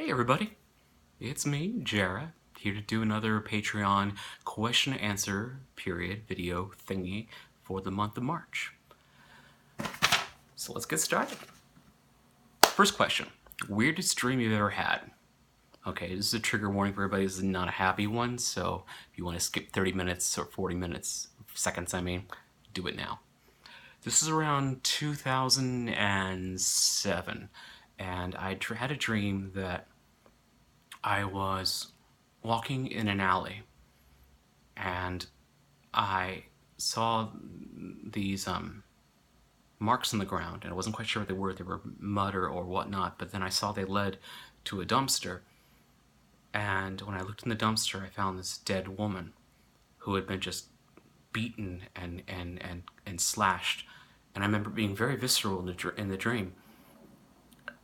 Hey everybody, it's me, Jara, here to do another Patreon question and answer period video thingy for the month of March. So let's get started. First question, weirdest dream you've ever had? Okay, this is a trigger warning for everybody, this is not a happy one, so if you want to skip 30 minutes or 40 minutes, seconds I mean, do it now. This is around 2007, and I had a dream that I was walking in an alley and I saw these marks on the ground, and I wasn't quite sure what they were. They were mud or whatnot, but then I saw they led to a dumpster, and when I looked in the dumpster, I found this dead woman who had been just beaten and slashed. And I remember being very visceral in the dream,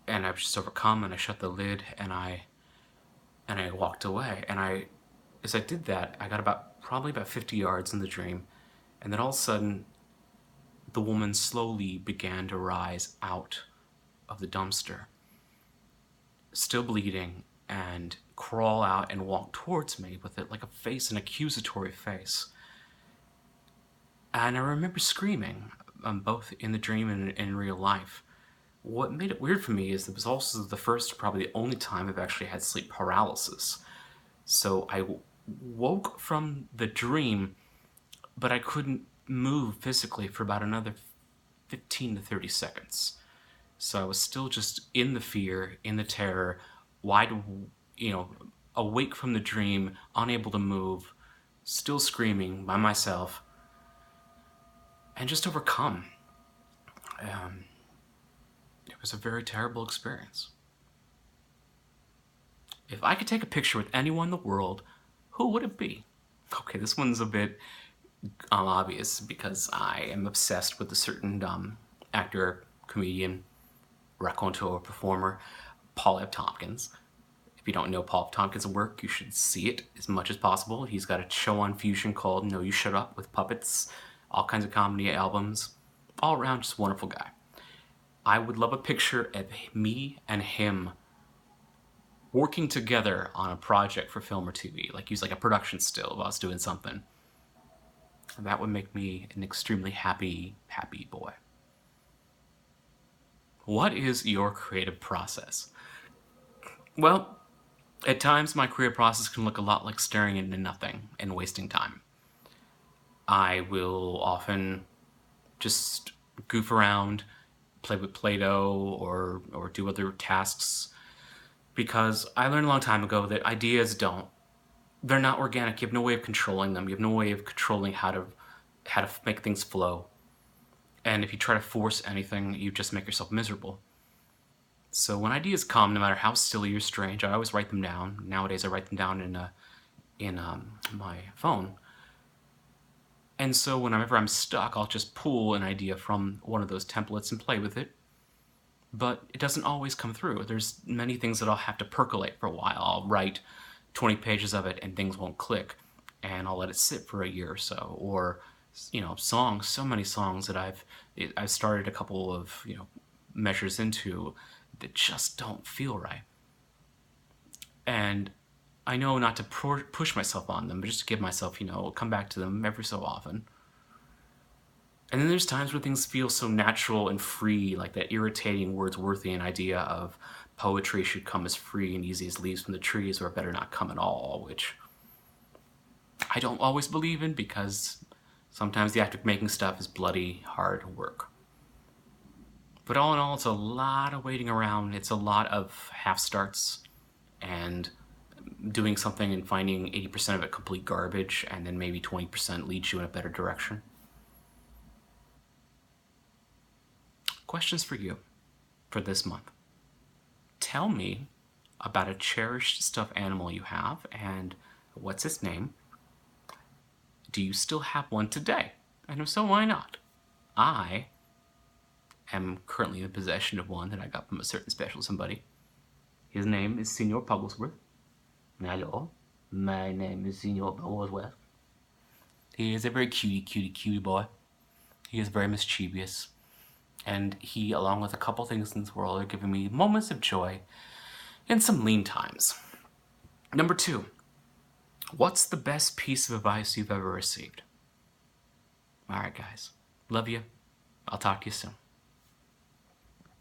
and I was just overcome, and I shut the lid, and I walked away. And as I did that, I got probably about 50 yards in the dream, and then all of a sudden, the woman slowly began to rise out of the dumpster, still bleeding, and crawl out and walk towards me with it like a face, an accusatory face. And I remember screaming, both in the dream and in real life. What made it weird for me is it was also the first, probably the only time I've actually had sleep paralysis. So I woke from the dream, but I couldn't move physically for about another 15 to 30 seconds. So I was still just in the fear, in the terror, awake from the dream, unable to move, still screaming by myself, and just overcome. It was a very terrible experience. If I could take a picture with anyone in the world, who would it be? Okay, this one's a bit obvious because I am obsessed with a certain actor, comedian, raconteur, performer, Paul F. Tompkins. If you don't know Paul F. Tompkins' work, you should see it as much as possible. He's got a show on Fusion called No You Shut Up with puppets, all kinds of comedy albums, all around just a wonderful guy. I would love a picture of me and him working together on a project for film or TV, like use like a production still of us doing something. That would make me an extremely happy boy. What is your creative process? Well, at times my creative process can look a lot like staring into nothing and wasting time. I will often just goof around, play with Play-Doh, or do other tasks, because I learned a long time ago that ideas they're not organic. You have no way of controlling them. You have no way of controlling how to make things flow. And if you try to force anything, you just make yourself miserable. So when ideas come, no matter how silly or strange, I always write them down. Nowadays I write them down in my phone. And so whenever I'm stuck, I'll just pull an idea from one of those templates and play with it. But it doesn't always come through. There's many things that I'll have to percolate for a while. I'll write 20 pages of it and things won't click, and I'll let it sit for a year or so. Or, songs, so many songs that I've started a couple of, measures into that just don't feel right. And I know not to push myself on them, but just to give myself, come back to them every so often. And then there's times where things feel so natural and free, like that irritating Wordsworthian idea of poetry should come as free and easy as leaves from the trees, or better not come at all, which I don't always believe in, because sometimes the act of making stuff is bloody hard work. But all in all, it's a lot of waiting around. It's a lot of half starts and doing something and finding 80% of it complete garbage, and then maybe 20% leads you in a better direction. Questions for you for this month. Tell me about a cherished stuffed animal you have, and what's its name? Do you still have one today? And if so, why not? I am currently in possession of one that I got from a certain special somebody. His name is Senor Pugglesworth. Hello, my name is Senor Pugglesworth. He is a very cutie boy. He is very mischievous. And he, along with a couple things in this world, are giving me moments of joy. and some lean times. Number 2, what's the best piece of advice you've ever received? All right, guys. Love you. I'll talk to you soon.